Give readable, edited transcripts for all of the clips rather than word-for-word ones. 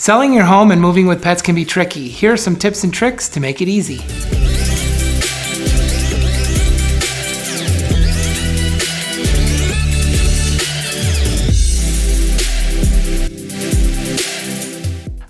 Selling your home and moving with pets can be tricky. Here are some tips and tricks to make it easy.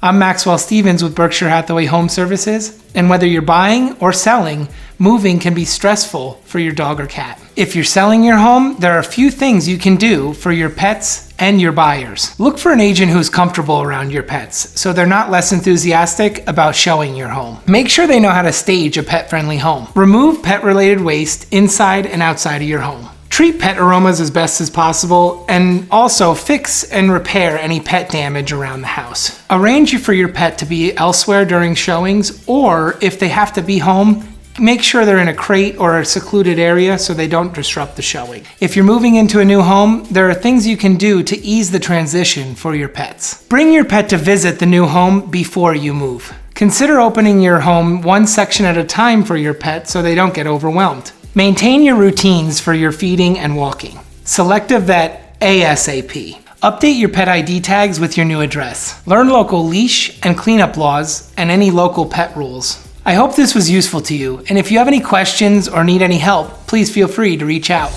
I'm Maxwell Stevens with Berkshire Hathaway Home Services, and whether you're buying or selling, moving can be stressful for your dog or cat. If you're selling your home, there are a few things you can do for your pets and your buyers. Look for an agent who's comfortable around your pets, so they're not less enthusiastic about showing your home. Make sure they know how to stage a pet-friendly home. Remove pet-related waste inside and outside of your home. Treat pet aromas as best as possible, and also fix and repair any pet damage around the house. Arrange for your pet to be elsewhere during showings, or if they have to be home, make sure they're in a crate or a secluded area so they don't disrupt the showing. If you're moving into a new home, there are things you can do to ease the transition for your pets. Bring your pet to visit the new home before you move. Consider opening your home one section at a time for your pet so they don't get overwhelmed. Maintain your routines for your feeding and walking. Select a vet ASAP. Update your pet ID tags with your new address. Learn local leash and cleanup laws and any local pet rules. I hope this was useful to you, and if you have any questions or need any help, please feel free to reach out.